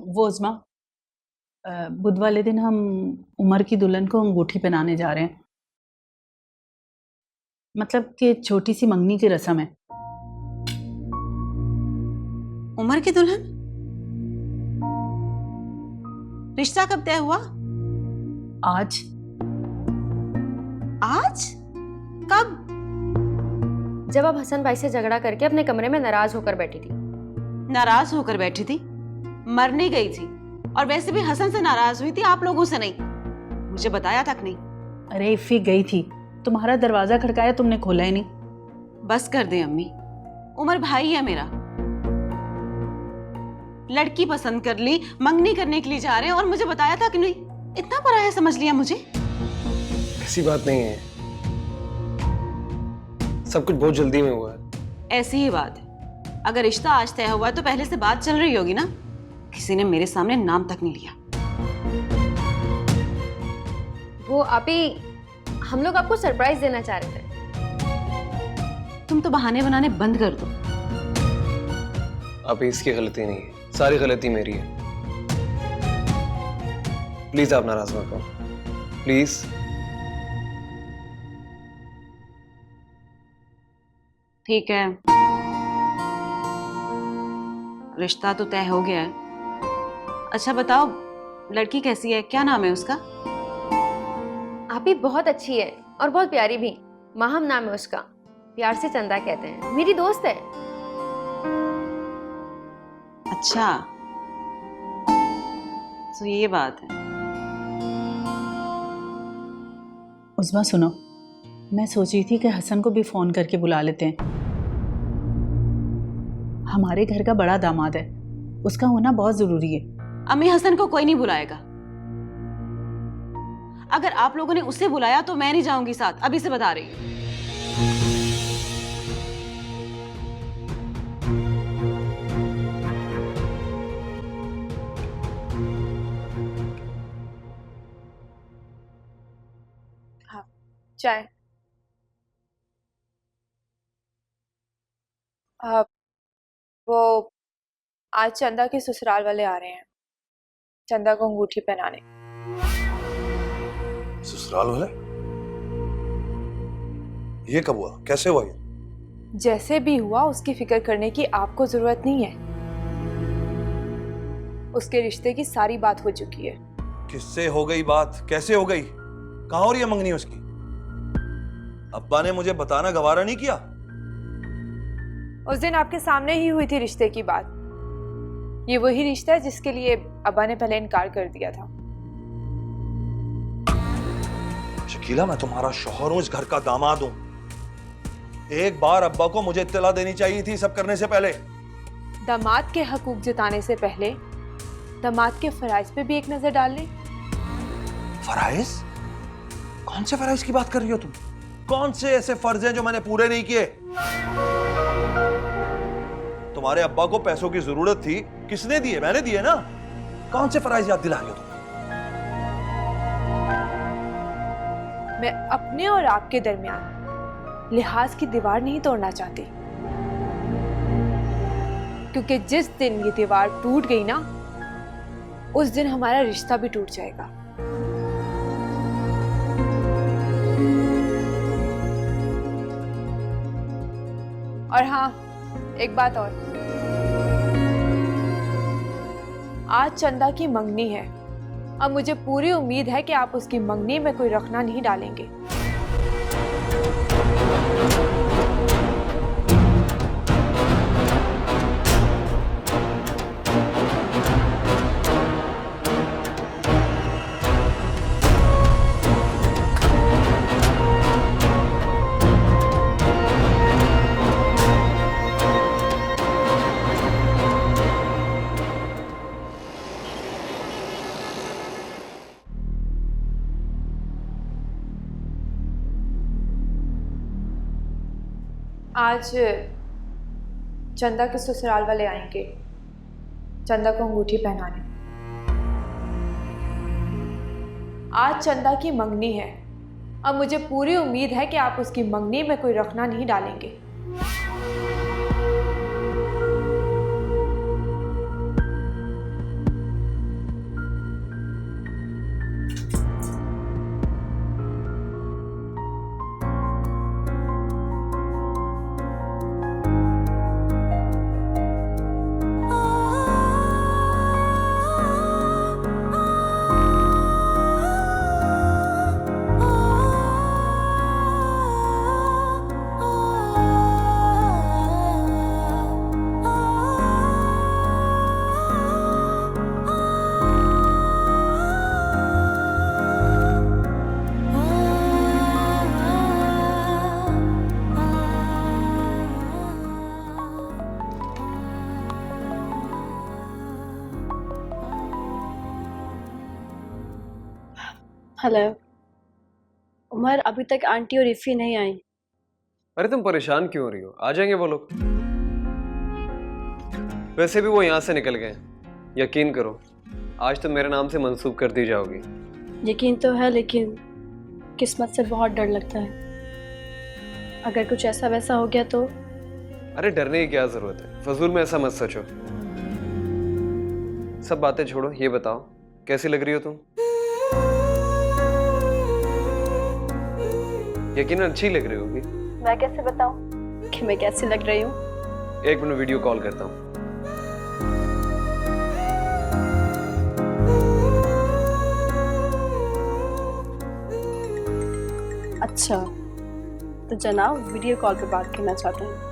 वो उज़्मा, बुध वाले दिन हम उमर की दुल्हन को अंगूठी पहनाने जा रहे हैं। मतलब कि छोटी सी मंगनी की रस्म है। उमर की दुल्हन? रिश्ता कब तय हुआ? आज। आज? कब? जब आप हसन भाई से झगड़ा करके अपने कमरे में नाराज होकर बैठी थी। नाराज होकर बैठी थी? मरने गई थी, और वैसे भी हसन से नाराज हुई थी, आप लोगों से नहीं। मुझे बताया तक नहीं। अरे इफ़ी गई थी, तुम्हारा दरवाजा खड़काया, तुमने खोला ही नहीं। बस कर दे अम्मी, उमर भाई है मेरा। लड़की पसंद कर ली, मंगनी करने के लिए जा रहे हैं, और मुझे बताया था कि नहीं। इतना पराया समझ लिया मुझे। ऐसी बात नहीं है, सब कुछ बहुत जल्दी में हुआ है। ऐसी ही बात है। अगर रिश्ता आज तय हुआ तो पहले से बात चल रही होगी ना। किसी ने मेरे सामने नाम तक नहीं लिया। वो आप ही, हम लोग आपको सरप्राइज देना चाह रहे थे। तुम तो बहाने बनाने बंद कर दो। अब इसकी गलती नहीं है, सारी गलती मेरी है। प्लीज आप नाराज मत हो, प्लीज। ठीक है, रिश्ता तो तय हो गया है। अच्छा बताओ, लड़की कैसी है, क्या नाम है उसका? आप ही बहुत अच्छी है और बहुत प्यारी भी। माहम नाम है उसका, प्यार से चंदा कहते हैं, मेरी दोस्त है। अच्छा, तो ये बात है। उज़्मा सुनो, मैं सोची थी कि हसन को भी फ़ोन करके बुला लेते हैं। हमारे घर का बड़ा दामाद है, उसका होना बहुत ज़रूरी है। अम्मी, हसन को कोई नहीं बुलाएगा। अगर आप लोगों ने उसे बुलाया तो मैं नहीं जाऊंगी साथ, अभी से बता रही हूं। हाँ, चाय। वो आज चंदा के ससुराल वाले आ रहे हैं, चंदा को अंगूठी पहनाने। ससुराल वाले? ये कब हुआ, कैसे हुआ ये? जैसे भी हुआ उसकी फिक्र करने की आपको जरूरत नहीं है। उसके रिश्ते की सारी बात हो चुकी है। किससे हो गई बात, कैसे हो गई, कहाँ हो रही है मंगनी उसकी? अब्बा ने मुझे बताना गवारा नहीं किया? उस दिन आपके सामने ही हुई थी रिश्ते की बात। ये वही रिश्ता है जिसके लिए अब्बा ने पहले इनकार कर दिया था। शकीला, मैं तुम्हारा शौहर हूं, इस घर का दामाद हूं। एक बार अब्बा को मुझे इत्तला देनी चाहिए थी सब करने से पहले। दामाद के हकूक जताने से पहले दामाद के फराइज पे भी एक नजर डाल लें। फराइज? कौन से फराइज की बात कर रही हो तुम? कौन से ऐसे फर्ज हैं जो मैंने पूरे नहीं किए? तुम्हारे अब्बा को पैसों की जरूरत थी, किसने दिए? मैंने दिए ना। कौन से फराइज याद दिला रही हो तुम? मैं अपने और आपके दरमियान लिहाज की दीवार नहीं तोड़ना चाहती, क्योंकि जिस दिन ये दीवार टूट गई ना, उस दिन हमारा रिश्ता भी टूट जाएगा। और हाँ, एक बात और, आज चंदा की मंगनी है। अब मुझे पूरी उम्मीद है कि आप उसकी मंगनी में कोई रखना नहीं डालेंगे। आज चंदा के ससुराल वाले आएंगे। चंदा को अंगूठी पहनाने। आज चंदा की मंगनी है। अब मुझे पूरी उम्मीद है कि आप उसकी मंगनी में कोई रखना नहीं डालेंगे। हेलो उमर, अभी तक आंटी और इफ़ी नहीं आई। अरे तुम परेशान क्यों हो रही हो? आ जाएंगे वो लोग। वैसे भी वो यहाँ से निकल गए। यकीन करो, आज तो मेरे नाम से मंसूब कर दी जाओगी। यकीन तो है, लेकिन किस्मत से बहुत डर लगता है। अगर कुछ ऐसा वैसा हो गया तो? अरे डरने की क्या जरूरत है, फजूल में ऐसा मत सोचो। सब बातें छोड़ो, ये बताओ कैसी लग रही हो तुम? यकीनन अच्छी लग रही होगी। मैं कैसे बताऊं कि मैं कैसी लग रही हूँ? एक मिनट वीडियो कॉल करता हूँ। अच्छा, तो जनाब वीडियो कॉल पे बात करना चाहते हैं।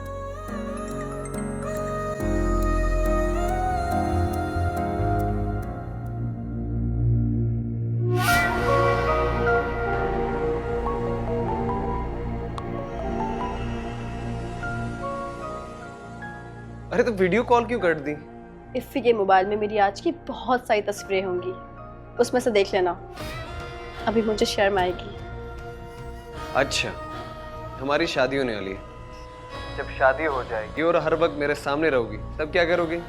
अरे तो वीडियो कॉल क्यों कर दी? इफ़ी के मोबाइल में मेरी आज की बहुत सारी तस्वीरें होंगी, उसमें से देख लेना। अभी मुझे शर्म आएगी। अच्छा, हमारी शादी होने वाली है। जब शादी हो जाएगी और हर वक्त मेरे सामने रहोगी, तब क्या करोगी?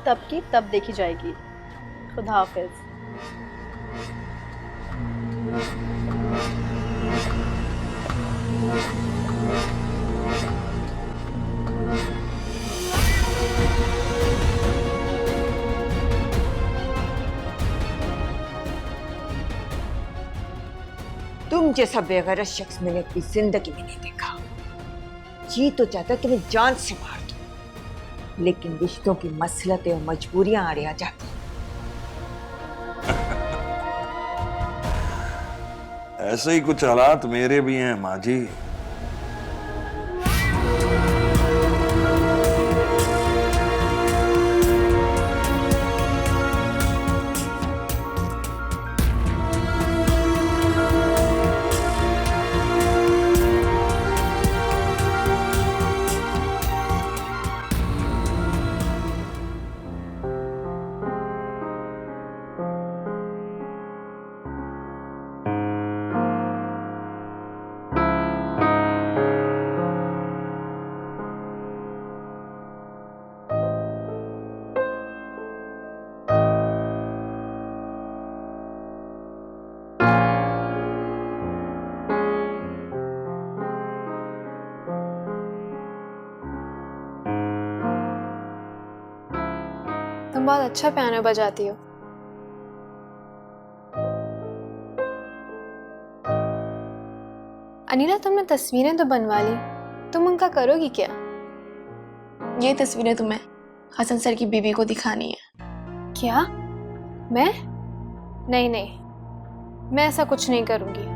तब की तब देखी जाएगी। खुदा हाफिज। तुम जैसा बेगैरत शख्स मैंने अपनी जिंदगी में नहीं देखा। जी तो चाहता तुम्हें जान से मार दो, लेकिन रिश्तों की मसलतें और मजबूरियां आड़े आ जाती। ऐसे ही कुछ हालात मेरे भी हैं माँ जी। तुम बहुत अच्छा पियानो बजाती हो। अनीला, तुमने तस्वीरें तो बनवा ली, तुम उनका करोगी क्या? ये तस्वीरें तुम्हें हसन सर की बीवी को दिखानी है। क्या? मैं? नहीं नहीं, मैं ऐसा कुछ नहीं करूंगी।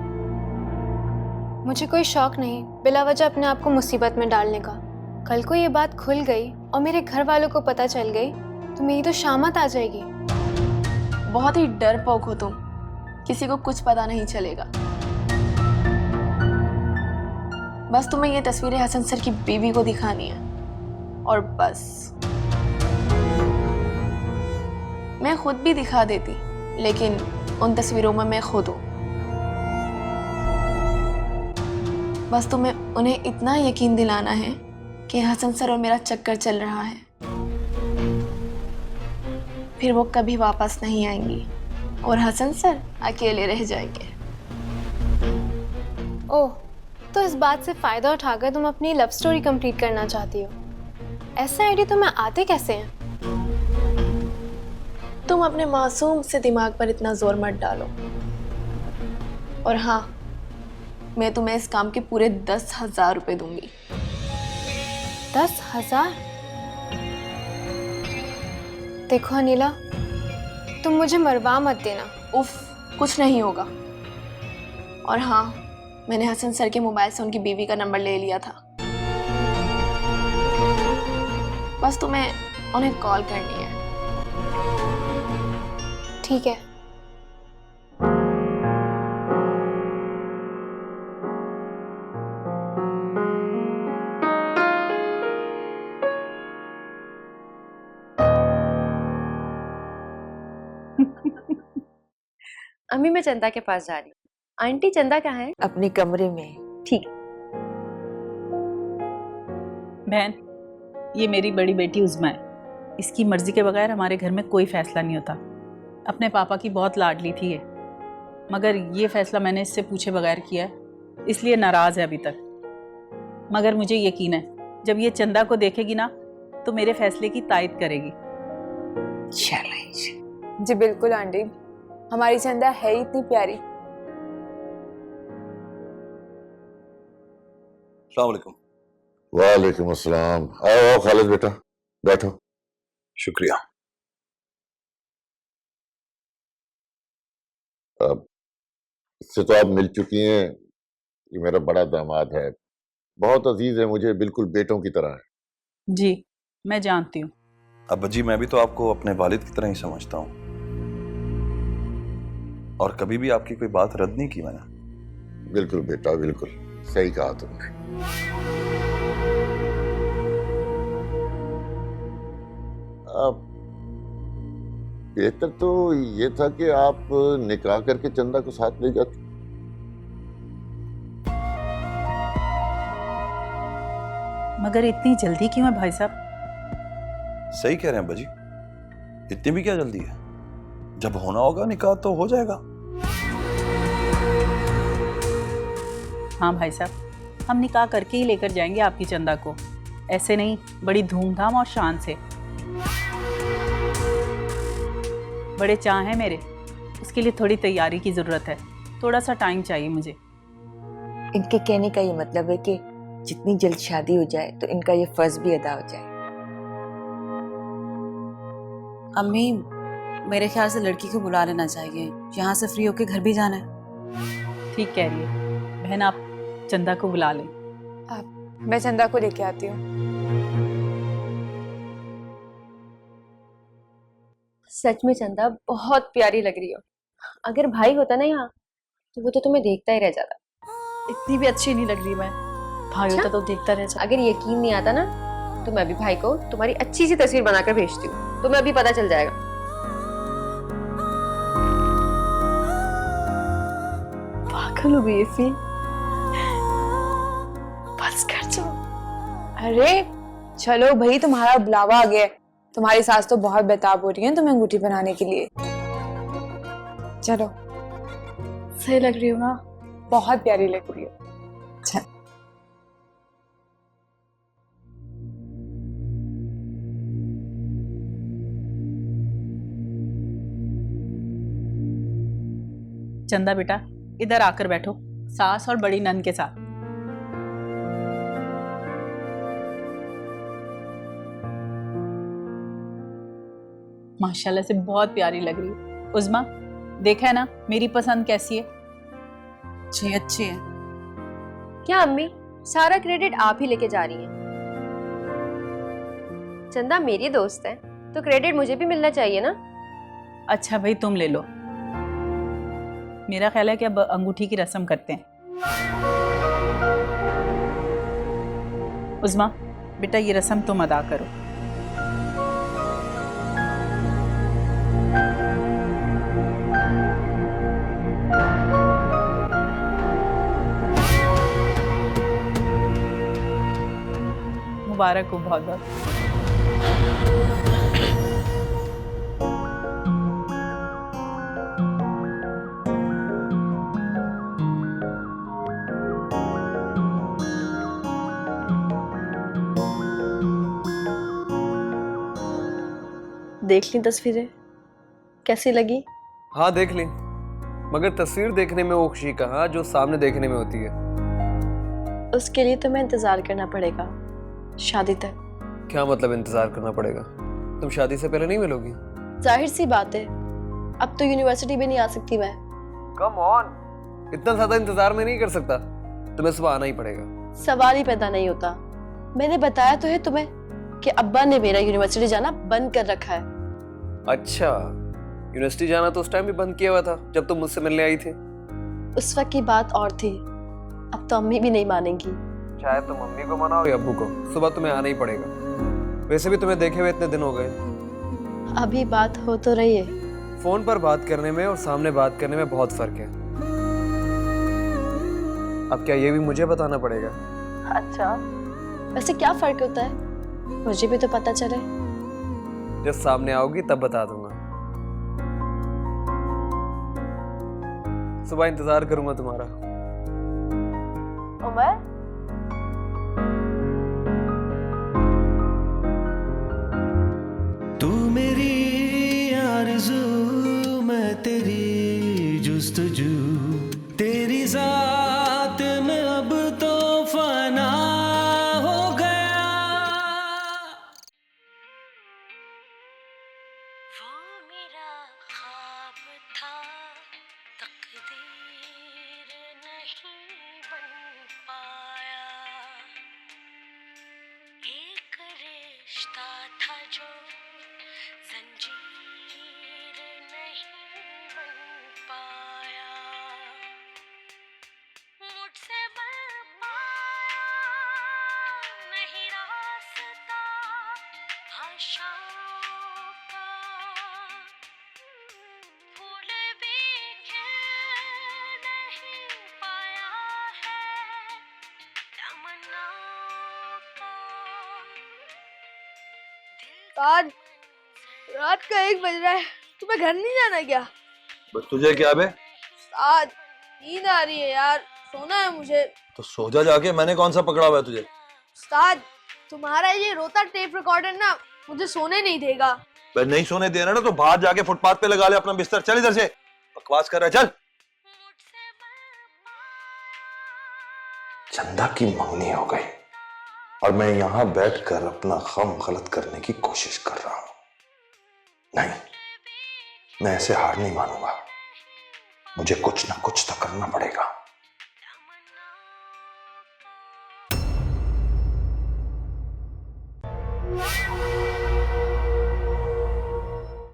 मुझे कोई शौक नहीं बिला वजह अपने आप को मुसीबत में डालने का। कल को ये बात खुल गई और मेरे घर वालों को पता चल गई तो मेरी तो शामत आ जाएगी। बहुत ही डरपोक हो तुम, किसी को कुछ पता नहीं चलेगा। बस तुम्हें ये तस्वीरें हसन सर की बीवी को दिखानी है और बस। मैं खुद भी दिखा देती, लेकिन उन तस्वीरों में मैं खुद हूं। बस तुम्हें उन्हें इतना यकीन दिलाना है कि हसन सर और मेरा चक्कर चल रहा है। फिर वो कभी वापस नहीं आएंगी और हसन सर अकेले रह जाएंगे। ओह, तो इस बात से फ़ायदा उठाकर तुम अपनी लव स्टोरी कंप्लीट करना चाहती हो। ऐसे आइडिया तुम्हें आते कैसे हैं? तुम अपने मासूम से दिमाग पर इतना जोर मत डालो। और हाँ, मैं तुम्हें इस काम के पूरे 10,000 रुपए दूंगी। 10,000? देखो अनिला, तुम मुझे मरवा मत देना। उफ, कुछ नहीं होगा। और हाँ, मैंने हसन सर के मोबाइल से उनकी बीवी का नंबर ले लिया था। बस तुम्हें उन्हें कॉल करनी है। ठीक है। अम्मी, मैं चंदा के पास जा रही हूँ। आंटी, चंदा कहाँ है? अपने कमरे में। ठीक। बहन, ये मेरी बड़ी बेटी उज़्मा है। इसकी मर्जी के बगैर हमारे घर में कोई फैसला नहीं होता। अपने पापा की बहुत लाडली थी ये, मगर ये फैसला मैंने इससे पूछे बगैर किया है, इसलिए नाराज़ है अभी तक। मगर मुझे यकीन है जब ये चंदा को देखेगी ना तो मेरे फैसले की तायद करेगी। जी बिल्कुल आंटी, हमारी चंदा है ही इतनी प्यारी। अस्सलाम वालेकुम। वालेकुम अस्सलाम। आओ आओ खालिद बेटा, बैठो। शुक्रिया। अब इससे तो आप मिल चुकी हैं। ये मेरा बड़ा दामाद है, बहुत अजीज है मुझे, बिल्कुल बेटों की तरह है। जी, मैं जानती हूँ। अब्बा जी, मैं भी तो आपको अपने वालिद की तरह ही समझता हूँ, और कभी भी आपकी कोई बात रद्द नहीं की मैंने। बिल्कुल बेटा, बिल्कुल सही कहा तुमने। अब बेहतर तो ये था कि आप निकाह करके चंदा को साथ ले जाते। मगर इतनी जल्दी क्यों है भाई साहब? सही कह रहे हैं अब्बा जी, इतनी भी क्या जल्दी है? जब होना होगा निकाह तो हो जाएगा। हाँ भाई साहब, हम निकाह करके ही लेकर जाएंगे आपकी चंदा को, ऐसे नहीं, बड़ी धूमधाम और शान से। बड़े चाह हैं मेरे, उसके लिए थोड़ी तैयारी की ज़रूरत है, थोड़ा सा टाइम चाहिए मुझे। इनके कहने का ये मतलब है कि जितनी जल्द शादी हो जाए तो इनका ये फर्ज भी अदा हो जाए। अम्मी, मेरे ख्याल से लड़की को बुला लेना चाहिए, यहाँ से फ्री होके घर भी जाना है। ठीक कह रही है बहन, आप चंदा को बुला लें। मैं चंदा को लेके आती हूँ। सच में चंदा बहुत प्यारी लग रही हो। अगर भाई होता ना यहाँ तो वो तो तुम्हें देखता ही रह जाता। इतनी भी अच्छी नहीं लग रही मैं, भाई होता तो देखता रह जाता। अगर यकीन नहीं आता ना तो मैं भी भाई को तुम्हारी अच्छी सी तस्वीर बनाकर भेजती हूँ, तुम्हें अभी पता चल जाएगा। पागल हो गई ऐसी। बस कर जाओ। अरे चलो भाई, तुम्हारा बुलावा आ गया है। तुम्हारी सास तो बहुत बेताब हो रही है तुम्हें अंगूठी बनाने के लिए। चलो। सही लग रही हो ना? बहुत प्यारी लग रही है। चल। चंदा बेटा, इधर आकर बैठो, सास और बड़ी नन के साथ। माशाल्लाह से बहुत प्यारी लग रही है। उज़्मा, देखा है ना मेरी पसंद कैसी है? जी अच्छी है। क्या अम्मी, सारा क्रेडिट आप ही लेके जा रही हैं? चंदा मेरी दोस्त है तो क्रेडिट मुझे भी मिलना चाहिए ना। अच्छा भाई, तुम ले लो। मेरा ख्याल है कि अब अंगूठी की रस्म करते हैं। उज़्मा बेटा, ये रस्म तुम अदा करो। मुबारक हो बहुत बहुत। देख ली तस्वीरें, कैसी लगी? हाँ देख ली, मगर तस्वीर देखने में वो खुशी कहाँ जो सामने देखने में होती है। उसके लिए तुम्हें इंतजार करना पड़ेगा शादी तक। क्या मतलब इंतजार करना पड़ेगा? तुम शादी से पहले नहीं मिलोगी? जाहिर सी बात है, अब तो यूनिवर्सिटी भी नहीं आ सकती मैं। कम ऑन, इतना ज्यादा इंतजार में नहीं कर सकता, तुम्हें सुबह आना ही पड़ेगा। सवाल ही पैदा नहीं होता। मैंने बताया तो है तुम्हें कि अब्बा ने मेरा यूनिवर्सिटी जाना बंद कर रखा है। अच्छा, यूनिवर्सिटी जाना तो उस टाइम भी बंद किया हुआ था जब तुम मुझसे मिलने आई थी। उस वक्त की बात और थी, अब तो अम्मी भी नहीं मानेंगी। चाहे तुम मम्मी को मनाओ या अब्बू को, सुबह तुम्हें आना ही पड़ेगा। वैसे भी तुम्हें देखे हुए इतने दिन हो गए। अभी बात हो तो रही है। फोन पर बात करने में और सामने बात करने में बहुत फर्क है। अब क्या ये भी मुझे बताना पड़ेगा? अच्छा, वैसे क्या फर्क होता है? मुझे भी तो पता चले। जब सामने आओगी तब बता दूंगा। सुबह इंतजार करूंगा तुम्हारा। उमर, तू मेरी आरज़ू, मैं तेरी जुस्तजू, तेरी ज़ात में अब तो फना हो गया। वो मेरा ख्वाब था, तकदीर नहीं बन पाया। एक रिश्ता था जो जंजीर नहीं बन पाया। मुझसे बन पाया नहीं रास्ता आशाओं का। फूल भी खिल नहीं पाया है तमन्नाओं का। आज रात का 1 बज रहा है, तुम्हें घर नहीं जाना क्या? बस तुझे क्या बे? आज नींद आ रही है यार, सोना है मुझे। तो सो जा जाके, मैंने कौन सा पकड़ा हुआ है तुझे? उस्ताद, तुम्हारा ये रोता टेप रिकॉर्डर ना मुझे सोने नहीं देगा। बे नहीं सोने देना ना तो बाहर जाके फुटपाथ पे लगा ले अपना बिस्तर। चल इधर से, बकवास कर रहा है, चल। चंदा की मंगनी हो गई और मैं यहां बैठकर अपना गम गलत करने की कोशिश कर रहा हूं। नहीं, मैं ऐसे हार नहीं मानूंगा। मुझे कुछ ना कुछ तो करना पड़ेगा।